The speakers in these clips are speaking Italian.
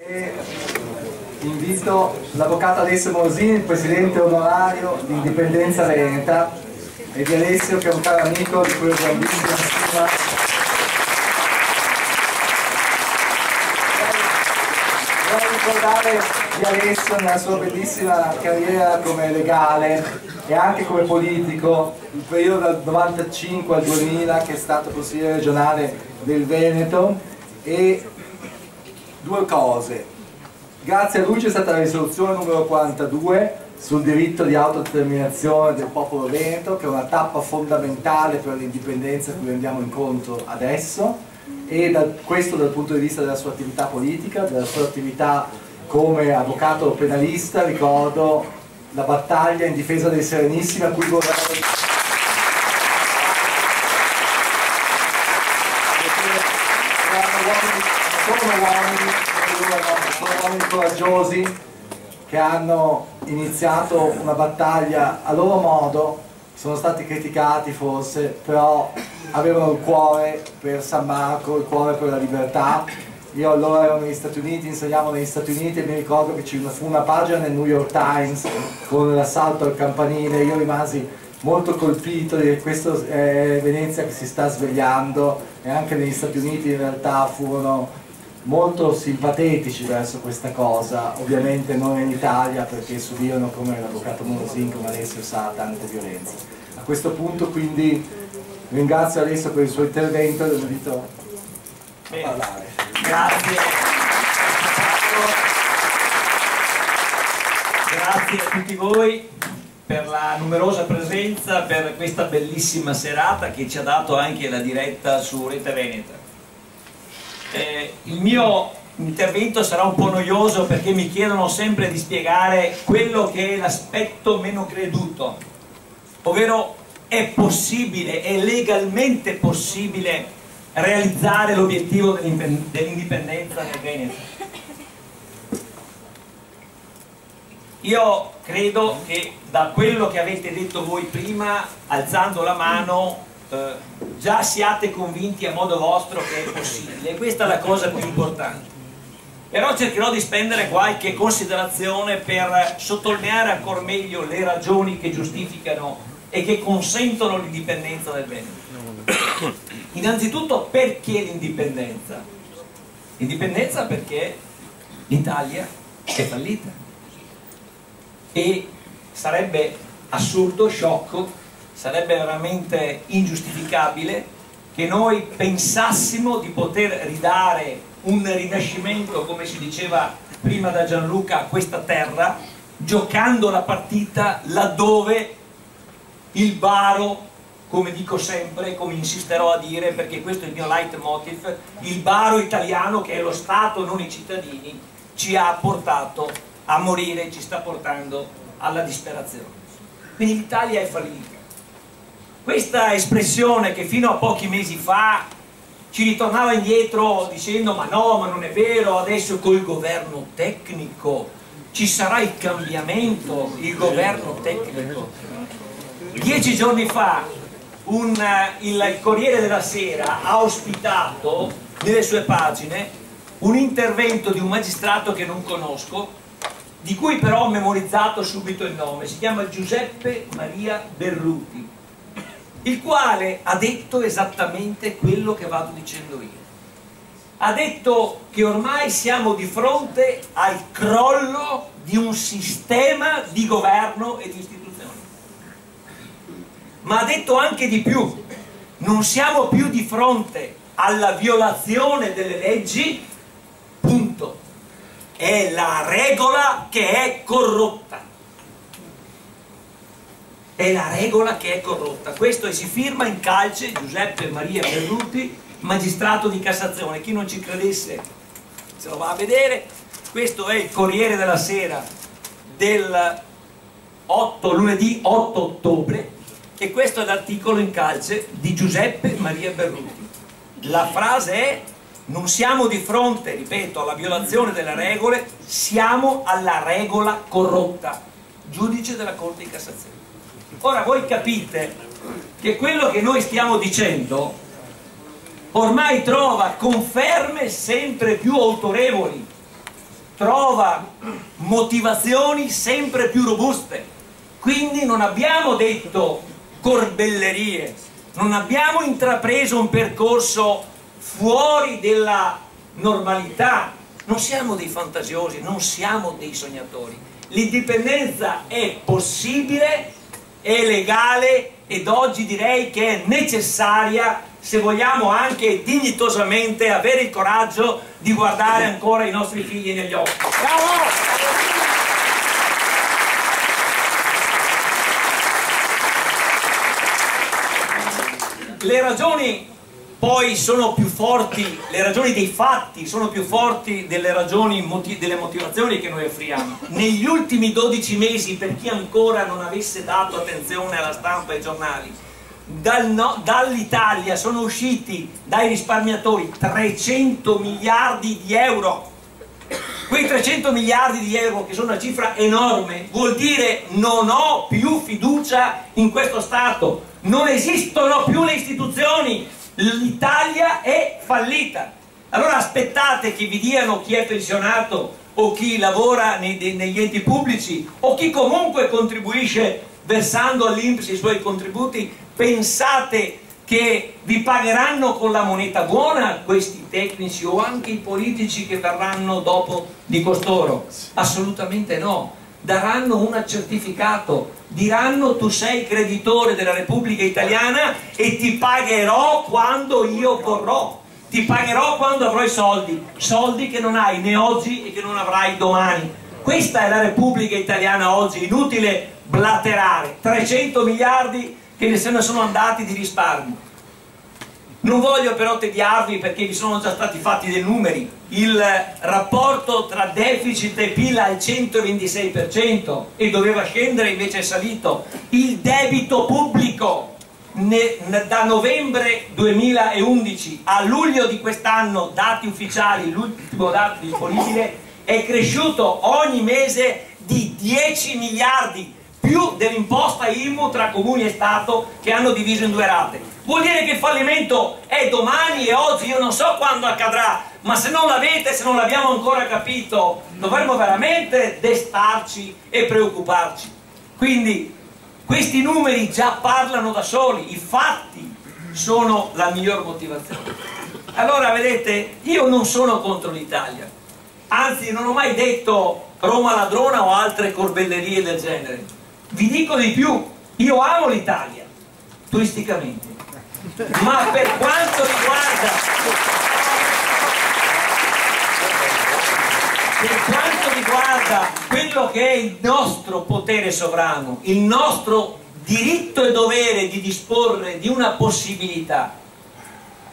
E invito l'avvocato Alessio Morosini, il presidente onorario di Indipendenza Veneta, e di Alessio, che è un caro amico di cui ho grandissima stima. Vorrei ricordare di Alessio nella sua bellissima carriera come legale e anche come politico, il periodo dal 95 al 2000, che è stato consigliere regionale del Veneto. E due cose: grazie a lui c'è stata la risoluzione numero 42 sul diritto di autodeterminazione del popolo veneto, che è una tappa fondamentale per l'indipendenza a cui andiamo incontro adesso, e questo dal punto di vista della sua attività politica, della sua attività come avvocato penalista. Ricordo la battaglia in difesa dei Serenissimi, a cui vorrei sono uomini coraggiosi che hanno iniziato una battaglia a loro modo, sono stati criticati forse, però avevano il cuore per San Marco, il cuore per la libertà. Io allora ero negli Stati Uniti, insegnavo negli Stati Uniti, e mi ricordo che ci fu una pagina nel New York Times con l'assalto al campanile. Io rimasi molto colpito di questo Venezia che si sta svegliando, e anche negli Stati Uniti in realtà furono molto simpatetici verso questa cosa, ovviamente non in Italia, perché subirono, come l'avvocato Morosini, come Alessio sa, tante violenze. A questo punto quindi ringrazio Alessio per il suo intervento e lo invito a parlare. Grazie. Grazie a tutti voi per la numerosa presenza, per questa bellissima serata che ci ha dato anche la diretta su Rete Veneta. Il mio intervento sarà un po' noioso, perché mi chiedono sempre di spiegare quello che è l'aspetto meno creduto, ovvero è possibile, è legalmente possibile realizzare l'obiettivo dell'indipendenza del Veneto. Io credo che da quello che avete detto voi prima, alzando la mano, già siate convinti a modo vostro che è possibile, e questa è la cosa più importante. Però cercherò di spendere qualche considerazione per sottolineare ancora meglio le ragioni che giustificano e che consentono l'indipendenza del Veneto. Innanzitutto, perché l'indipendenza? L'indipendenza perché l'Italia è fallita, e sarebbe assurdo, sciocco, sarebbe veramente ingiustificabile che noi pensassimo di poter ridare un rinascimento, come si diceva prima da Gianluca, a questa terra, giocando la partita laddove il baro, come dico sempre, come insisterò a dire, perché questo è il mio leitmotiv, il baro italiano, che è lo Stato, non i cittadini, ci ha portato a morire, ci sta portando alla disperazione. Quindi l'Italia è fallita. Questa espressione, che fino a pochi mesi fa ci ritornava indietro dicendo ma no, ma non è vero, adesso col governo tecnico ci sarà il cambiamento, il governo tecnico. 10 giorni fa il Corriere della Sera ha ospitato nelle sue pagine un intervento di un magistrato che non conosco, di cui però ho memorizzato subito il nome. Si chiama Giuseppe Maria Berruti, il quale ha detto esattamente quello che vado dicendo io. Ha detto che ormai siamo di fronte al crollo di un sistema di governo e di istituzioni. Ma ha detto anche di più: non siamo più di fronte alla violazione delle leggi, punto. È la regola che è corrotta. È la regola che è corrotta. Questo, e si firma in calce Giuseppe Maria Berruti, magistrato di Cassazione. Chi non ci credesse se lo va a vedere. Questo è il Corriere della Sera del lunedì 8 ottobre, e questo è l'articolo in calce di Giuseppe Maria Berruti. La frase è: non siamo di fronte, ripeto, alla violazione delle regole, siamo alla regola corrotta. Giudice della Corte di Cassazione. Ora voi capite che quello che noi stiamo dicendo ormai trova conferme sempre più autorevoli, trova motivazioni sempre più robuste. Quindi non abbiamo detto corbellerie, non abbiamo intrapreso un percorso fuori della normalità, non siamo dei fantasiosi, non siamo dei sognatori. L'indipendenza è possibile, è legale ed oggi direi che è necessaria se vogliamo anche dignitosamente avere il coraggio di guardare ancora i nostri figli negli occhi. Bravo! Le ragioni poi sono più forti, le ragioni dei fatti sono più forti delle ragioni, delle motivazioni che noi offriamo. Negli ultimi 12 mesi, per chi ancora non avesse dato attenzione alla stampa e ai giornali, dall'Italia sono usciti dai risparmiatori 300 miliardi di euro. Quei 300 miliardi di euro, che sono una cifra enorme, vuol dire non ho più fiducia in questo Stato, non esistono più le istituzioni, l'Italia è fallita. Allora aspettate che vi diano chi è pensionato o chi lavora negli enti pubblici o chi comunque contribuisce versando all'INPS i suoi contributi, pensate che vi pagheranno con la moneta buona questi tecnici o anche i politici che verranno dopo di costoro? Assolutamente no. Daranno un certificato, diranno tu sei creditore della Repubblica Italiana e ti pagherò quando io vorrò, ti pagherò quando avrò i soldi, soldi che non hai né oggi e che non avrai domani. Questa è la Repubblica Italiana oggi, inutile blaterare, 300 miliardi che se ne sono andati di risparmio. Non voglio però tediarvi perché vi sono già stati fatti dei numeri. Il rapporto tra deficit e PIL al 126% e doveva scendere, invece è salito. Il debito pubblico da novembre 2011 a luglio di quest'anno, dati ufficiali, l'ultimo dato disponibile, è cresciuto ogni mese di 10 miliardi, più dell'imposta IMU tra comuni e Stato che hanno diviso in due rate. Vuol dire che il fallimento è domani e oggi, io non so quando accadrà, ma se non l'avete, se non l'abbiamo ancora capito, dovremmo veramente destarci e preoccuparci. Quindi questi numeri già parlano da soli, i fatti sono la miglior motivazione. Allora vedete, io non sono contro l'Italia, anzi non ho mai detto Roma ladrona o altre corbellerie del genere. Vi dico di più, io amo l'Italia, turisticamente, ma per quanto riguarda quello che è il nostro potere sovrano, il nostro diritto e dovere di disporre di una possibilità,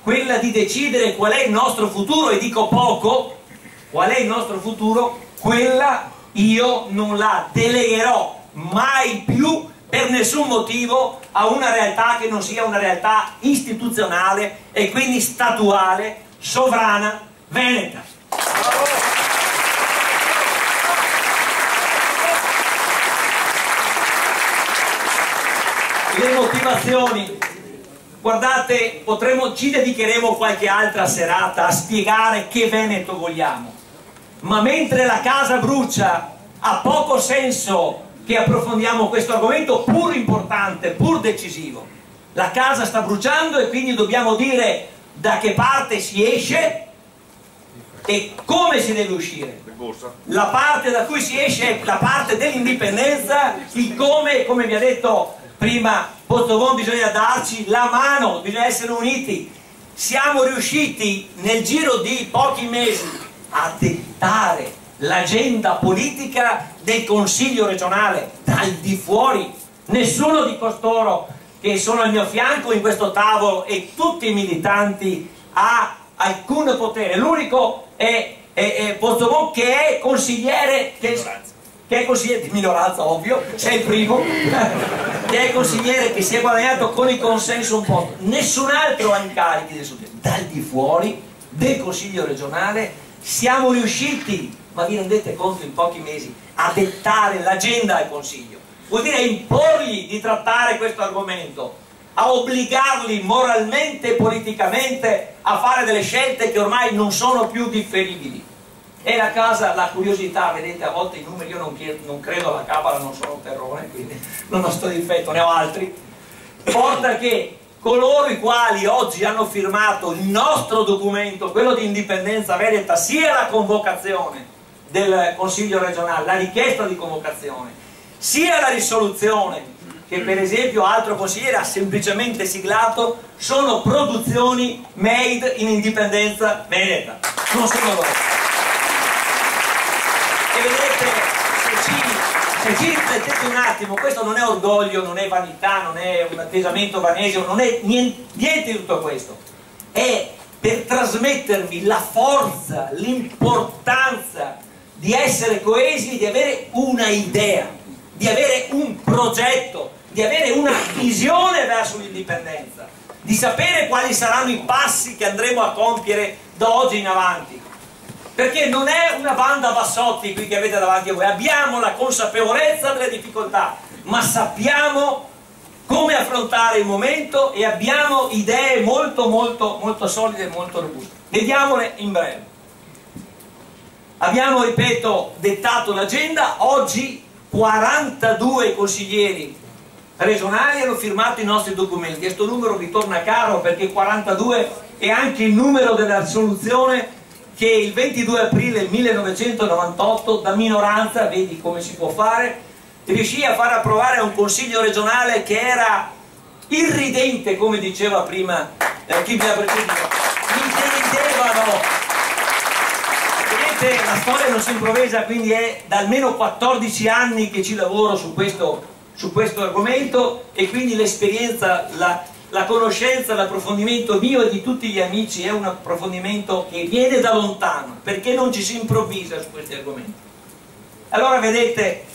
quella di decidere qual è il nostro futuro, e dico poco, qual è il nostro futuro, quella io non la delegherò mai più per nessun motivo a una realtà che non sia una realtà istituzionale e quindi statuale, sovrana, veneta. Le motivazioni, guardate, ci dedicheremo qualche altra serata a spiegare che Veneto vogliamo, ma mentre la casa brucia ha poco senso che approfondiamo questo argomento pur importante, pur decisivo. La casa sta bruciando e quindi dobbiamo dire da che parte si esce e come si deve uscire. La parte da cui si esce è la parte dell'indipendenza, il come vi ha detto prima Pozzobon, bisogna darci la mano, bisogna essere uniti. Siamo riusciti nel giro di pochi mesi a dettare l'agenda politica del Consiglio regionale dal di fuori. Nessuno di costoro che sono al mio fianco in questo tavolo e tutti i militanti ha alcun potere. L'unico è Pozzobon, che è consigliere di minoranza, ovvio, sei il primo che è consigliere, che si è guadagnato con il consenso un po'. Nessun altro ha incarichi del suo tempo. Dal di fuori del Consiglio regionale siamo riusciti, ma vi rendete conto, in pochi mesi a dettare l'agenda al Consiglio. Vuol dire imporgli di trattare questo argomento, a obbligarli moralmente e politicamente a fare delle scelte che ormai non sono più differibili. è la casa, la curiosità, vedete a volte i numeri, io non credo alla cabala, non sono terrone, quindi non ho sto difetto, ne ho altri, porta che coloro i quali oggi hanno firmato il nostro documento, quello di indipendenza veneta, sia la convocazione del Consiglio regionale, la richiesta di convocazione, sia la risoluzione che per esempio altro consigliere ha semplicemente siglato, sono produzioni made in indipendenza veneta, non sono loro. E vedete, se ci riflettete un attimo, questo non è orgoglio, non è vanità, non è un atteggiamento vanesio, non è niente di tutto questo, è per trasmettervi la forza, l'importanza di essere coesi, di avere una idea, di avere un progetto, di avere una visione verso l'indipendenza, di sapere quali saranno i passi che andremo a compiere da oggi in avanti. Perché non è una banda bassotti qui che avete davanti a voi, abbiamo la consapevolezza delle difficoltà, ma sappiamo come affrontare il momento e abbiamo idee molto molto molto solide e molto robuste. Vediamole in breve. Abbiamo, ripeto, dettato l'agenda, oggi 42 consiglieri regionali hanno firmato i nostri documenti, questo numero vi torna caro perché 42 è anche il numero della risoluzione che il 22 aprile 1998 da minoranza, vedi come si può fare, riuscì a far approvare a un consiglio regionale che era irridente, come diceva prima chi mi ha preceduto, intendevano. Vedete, la storia non si improvvisa, quindi è da almeno 14 anni che ci lavoro su questo argomento e quindi l'esperienza, la conoscenza, l'approfondimento mio e di tutti gli amici è un approfondimento che viene da lontano, perché non ci si improvvisa su questi argomenti. Allora vedete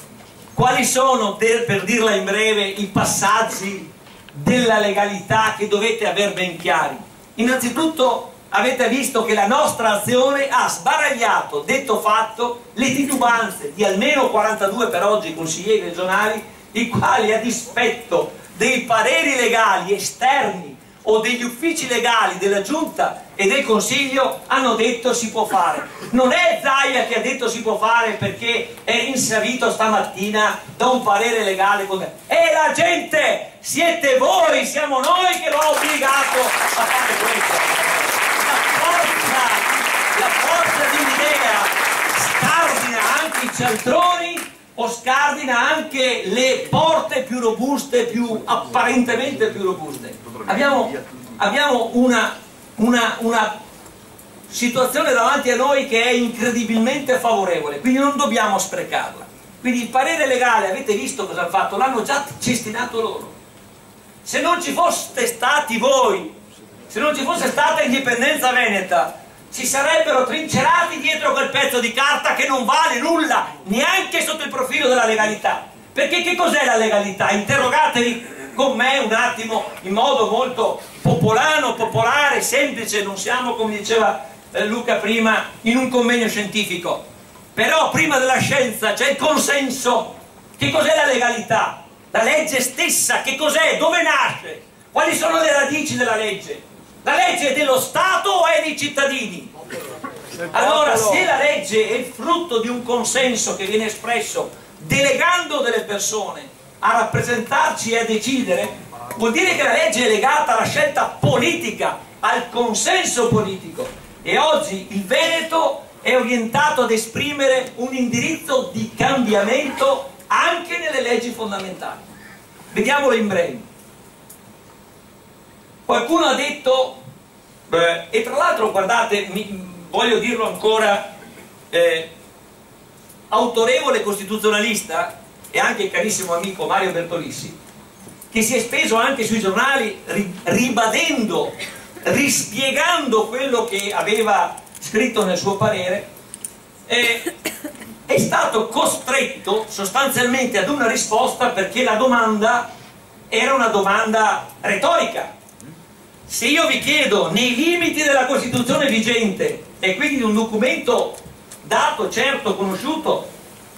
quali sono, per dirla in breve, i passaggi della legalità che dovete aver ben chiari. Innanzitutto avete visto che la nostra azione ha sbaragliato, detto fatto, le titubanze di almeno 42 per oggi consiglieri regionali, i quali a dispetto dei pareri legali esterni o degli uffici legali della Giunta e del Consiglio hanno detto si può fare. Non è Zaia che ha detto si può fare perché è inserito stamattina da un parere legale, è la gente, siete voi, siamo noi che lo ha obbligato a fare questo. La forza di un'idea scardina anche i cialtroni o scardina anche le porte più robuste, più apparentemente più robuste. Abbiamo una situazione davanti a noi che è incredibilmente favorevole, quindi non dobbiamo sprecarla. Quindi il parere legale, avete visto cosa hanno fatto? L'hanno già cestinato loro. Se non ci foste stati voi, se non ci fosse stata indipendenza veneta, si sarebbero trincerati dietro quel pezzo di carta che non vale nulla, neanche sotto il profilo della legalità. Perché che cos'è la legalità? Interrogatevi con me un attimo, in modo molto popolare, semplice, non siamo, come diceva Luca prima, in un convegno scientifico. Però prima della scienza c'è il consenso. Che cos'è la legalità? La legge stessa, che cos'è? Dove nasce? Quali sono le radici della legge? La legge è dello Stato o è dei cittadini? Allora, se la legge è il frutto di un consenso che viene espresso delegando delle persone a rappresentarci e a decidere, vuol dire che la legge è legata alla scelta politica, al consenso politico. E oggi il Veneto è orientato ad esprimere un indirizzo di cambiamento anche nelle leggi fondamentali. Vediamolo in breve. Qualcuno ha detto, e tra l'altro guardate, voglio dirlo ancora, autorevole costituzionalista e anche carissimo amico Mario Bertolissi, che si è speso anche sui giornali ribadendo, rispiegando quello che aveva scritto nel suo parere, è stato costretto sostanzialmente ad una risposta perché la domanda era una domanda retorica. Se io vi chiedo, nei limiti della Costituzione vigente e quindi di un documento dato, certo, conosciuto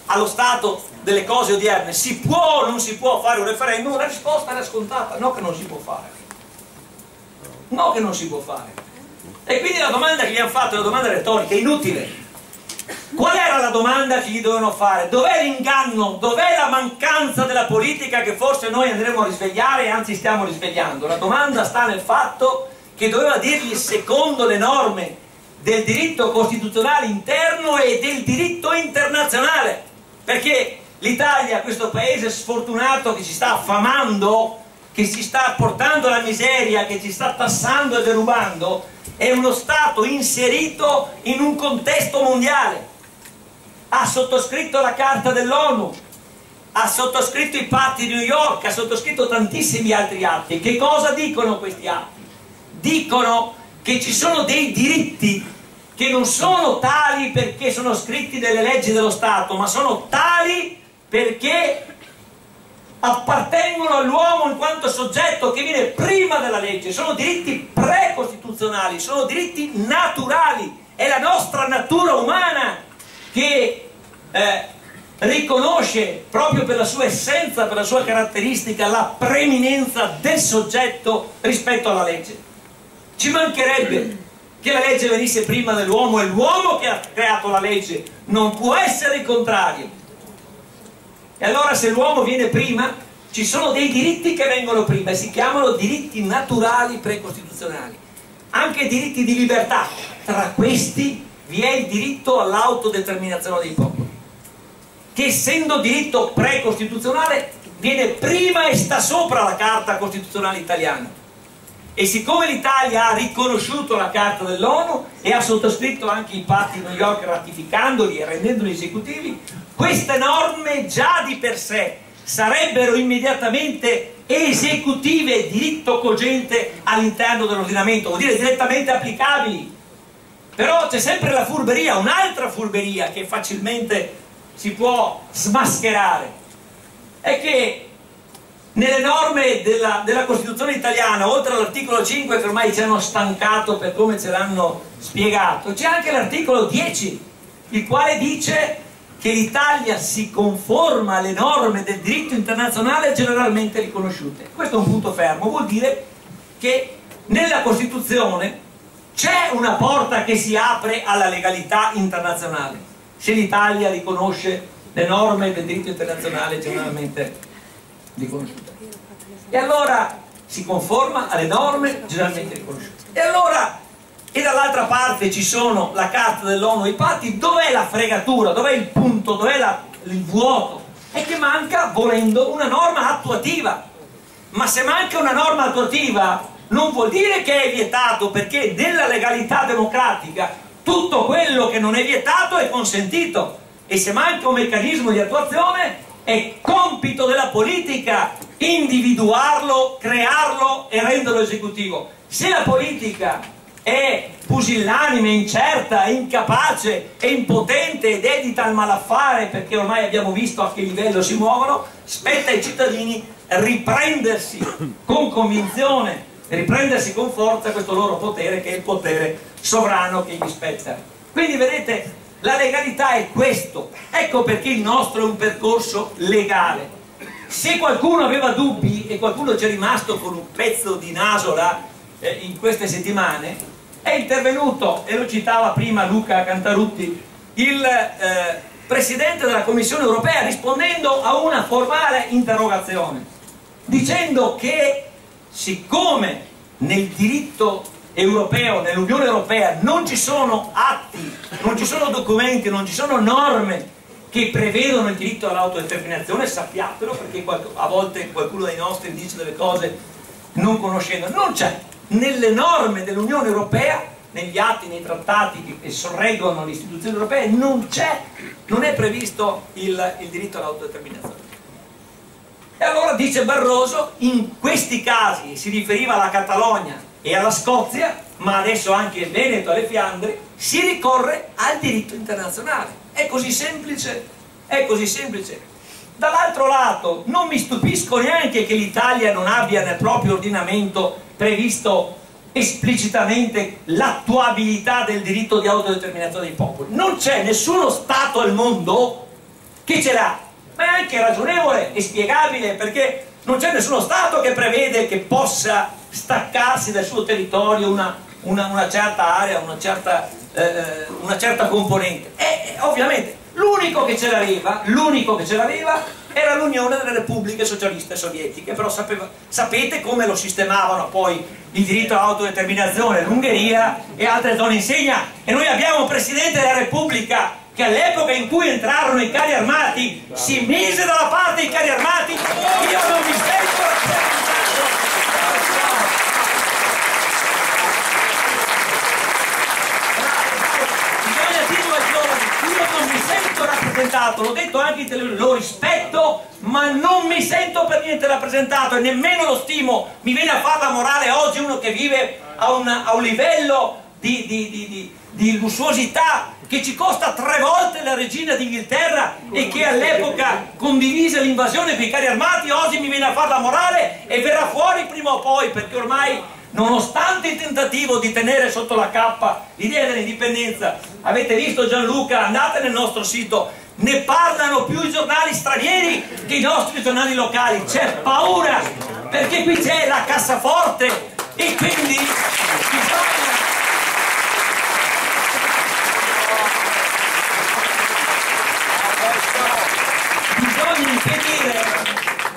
allo stato delle cose odierne, si può o non si può fare un referendum? La risposta era scontata, no che non si può fare. No che non si può fare. E quindi la domanda che gli hanno fatto è una domanda retorica, inutile. Qual era la domanda che gli dovevano fare? Dov'è l'inganno? Dov'è la mancanza della politica che forse noi andremo a risvegliare, anzi stiamo risvegliando? La domanda sta nel fatto che doveva dirgli secondo le norme del diritto costituzionale interno e del diritto internazionale, perché l'Italia, questo paese sfortunato che ci sta affamando, che ci sta portando alla miseria, che ci sta tassando e derubando, è uno Stato inserito in un contesto mondiale. Ha sottoscritto la Carta dell'ONU, ha sottoscritto i patti di New York, ha sottoscritto tantissimi altri atti. Che cosa dicono questi atti? Dicono che ci sono dei diritti che non sono tali perché sono scritti nelle leggi dello Stato, ma sono tali perché appartengono all'uomo in quanto soggetto che viene prima della legge. Sono diritti precostituzionali, sono diritti naturali, è la nostra natura umana che riconosce proprio per la sua essenza, per la sua caratteristica, la preeminenza del soggetto rispetto alla legge. Ci mancherebbe che la legge venisse prima dell'uomo, è l'uomo che ha creato la legge, non può essere il contrario. E allora se l'uomo viene prima, ci sono dei diritti che vengono prima e si chiamano diritti naturali precostituzionali, anche diritti di libertà. Tra questi vi è il diritto all'autodeterminazione dei popoli, che essendo diritto precostituzionale viene prima e sta sopra la Carta Costituzionale italiana. E siccome l'Italia ha riconosciuto la Carta dell'ONU e ha sottoscritto anche i patti di New York ratificandoli e rendendoli esecutivi, queste norme già di per sé sarebbero immediatamente esecutive, diritto cogente all'interno dell'ordinamento, vuol dire direttamente applicabili. Però c'è sempre la furberia, un'altra furberia che facilmente si può smascherare, è che nelle norme della Costituzione italiana, oltre all'articolo 5 che ormai ci hanno stancato per come ce l'hanno spiegato, c'è anche l'articolo 10, il quale dice che l'Italia si conforma alle norme del diritto internazionale generalmente riconosciute. Questo è un punto fermo, vuol dire che nella Costituzione c'è una porta che si apre alla legalità internazionale, se l'Italia riconosce le norme del diritto internazionale generalmente riconosciute. E allora si conforma alle norme generalmente riconosciute. E dall'altra parte ci sono la Carta dell'ONU e i patti. Dov'è la fregatura? Dov'è il punto? Dov'è il vuoto? È che manca, volendo, una norma attuativa. Ma se manca una norma attuativa non vuol dire che è vietato, perché nella legalità democratica tutto quello che non è vietato è consentito, e se manca un meccanismo di attuazione è compito della politica individuarlo, crearlo e renderlo esecutivo. Se la politica è pusillanime, incerta, incapace, è impotente ed dedita al malaffare, perché ormai abbiamo visto a che livello si muovono, spetta ai cittadini riprendersi con convinzione, riprendersi con forza questo loro potere, che è il potere sovrano che gli spetta. Quindi vedete, la legalità è questo. Ecco perché il nostro è un percorso legale. Se qualcuno aveva dubbi, e qualcuno ci è rimasto con un pezzo di naso là in queste settimane, è intervenuto, e lo citava prima Luca Cantarutti, il Presidente della Commissione europea, rispondendo a una formale interrogazione, dicendo che siccome nel diritto europeo, nell'Unione Europea, non ci sono atti, non ci sono documenti, non ci sono norme che prevedono il diritto all'autodeterminazione, sappiatelo, perché a volte qualcuno dei nostri dice delle cose non conoscendo. Non c'è nelle norme dell'Unione Europea, negli atti, nei trattati che sorreggono le istituzioni europee, non è previsto il diritto all'autodeterminazione. E allora dice Barroso, in questi casi, si riferiva alla Catalogna e alla Scozia, ma adesso anche il Veneto e le Fiandre, si ricorre al diritto internazionale. È così semplice, è così semplice. Dall'altro lato, non mi stupisco neanche che l'Italia non abbia nel proprio ordinamento previsto esplicitamente l'attuabilità del diritto di autodeterminazione dei popoli. Non c'è nessuno Stato al mondo che ce l'ha, ma è anche ragionevole e spiegabile, perché non c'è nessuno Stato che prevede che possa staccarsi dal suo territorio una certa area, una certa componente. E ovviamente l'unico che ce l'aveva era l'Unione delle Repubbliche Socialiste Sovietiche, però sapete come lo sistemavano poi il diritto all'autodeterminazione, l'Ungheria e altre zone insegna, e noi abbiamo un Presidente della Repubblica che all'epoca in cui entrarono i carri armati si mise dalla parte dei carri armati. Io non mi sento rappresentato, l'ho detto anche in televisione, lo rispetto, ma non mi sento per niente rappresentato e nemmeno lo stimo. Mi viene a fare la morale oggi uno che vive a un livello di lussuosità che ci costa 3 volte la regina d'Inghilterra e che all'epoca condivise l'invasione con i carri armati. Oggi mi viene a fare la morale e verrà fuori prima o poi, perché ormai, nonostante il tentativo di tenere sotto la cappa l'idea dell'indipendenza, avete visto Gianluca, andate nel nostro sito, ne parlano più i giornali stranieri che i nostri giornali locali. C'è paura, perché qui c'è la cassaforte e quindi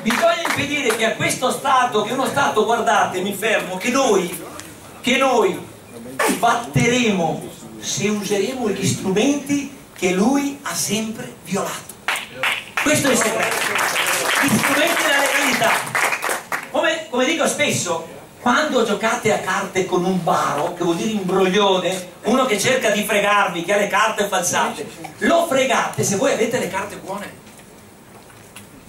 bisogna impedire che a questo Stato, che è uno Stato, guardate, mi fermo, che noi batteremo se useremo gli strumenti che lui ha sempre violato. Questo è il segreto, gli strumenti della legalità. Come dico spesso, quando giocate a carte con un baro, che vuol dire imbroglione, uno che cerca di fregarvi, che ha le carte falsate, lo fregate se voi avete le carte buone.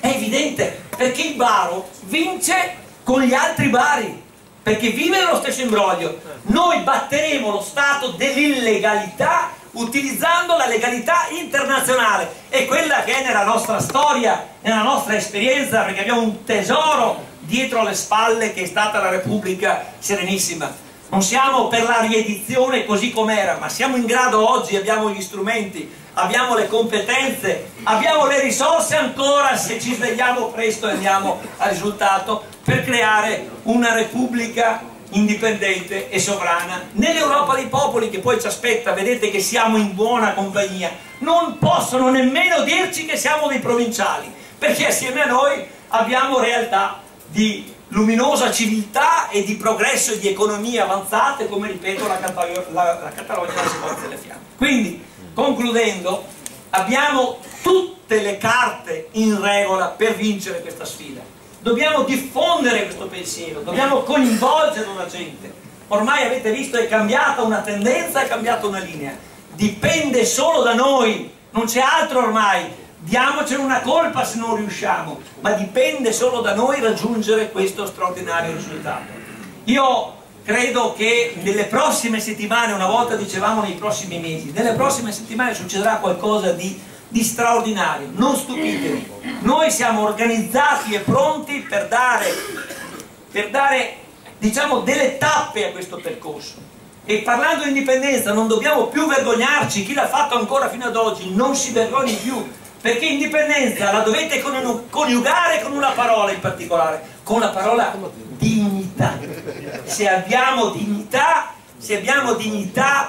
È evidente, perché il baro vince con gli altri bari, perché vive nello stesso imbroglio. Noi batteremo lo stato dell'illegalità utilizzando la legalità internazionale, e quella che è nella nostra storia, nella nostra esperienza, perché abbiamo un tesoro dietro le spalle che è stata la Repubblica Serenissima. Non siamo per la riedizione così com'era, ma siamo in grado oggi, abbiamo gli strumenti, abbiamo le competenze, abbiamo le risorse ancora, se ci svegliamo presto e andiamo al risultato, per creare una Repubblica indipendente e sovrana nell'Europa dei popoli che poi ci aspetta. Vedete che siamo in buona compagnia, non possono nemmeno dirci che siamo dei provinciali, perché assieme a noi abbiamo realtà di luminosa civiltà e di progresso e di economie avanzate, come ripeto la Catalogna e la Seconda delle Fiamme. Quindi, concludendo, abbiamo tutte le carte in regola per vincere questa sfida. Dobbiamo diffondere questo pensiero, dobbiamo coinvolgere la gente. Ormai avete visto, è cambiata una tendenza, è cambiata una linea. Dipende solo da noi, non c'è altro ormai. Diamocene una colpa se non riusciamo, ma dipende solo da noi raggiungere questo straordinario risultato. Io credo che nelle prossime settimane, una volta dicevamo nei prossimi mesi, nelle prossime settimane succederà qualcosa di straordinario, non stupitevi. Noi siamo organizzati e pronti per dare diciamo delle tappe a questo percorso. E parlando di indipendenza non dobbiamo più vergognarci, chi l'ha fatto ancora fino ad oggi non si vergogni più, perché indipendenza la dovete coniugare con una parola in particolare, con la parola dignità. Se abbiamo dignità,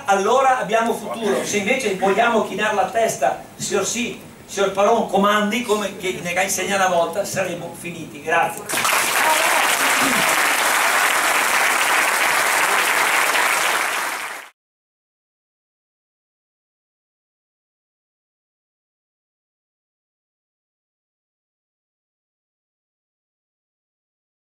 allora abbiamo futuro. Se invece vogliamo chinare la testa, signor sì, signor Paron, comandi, come che ne insegna una volta, saremo finiti. Grazie.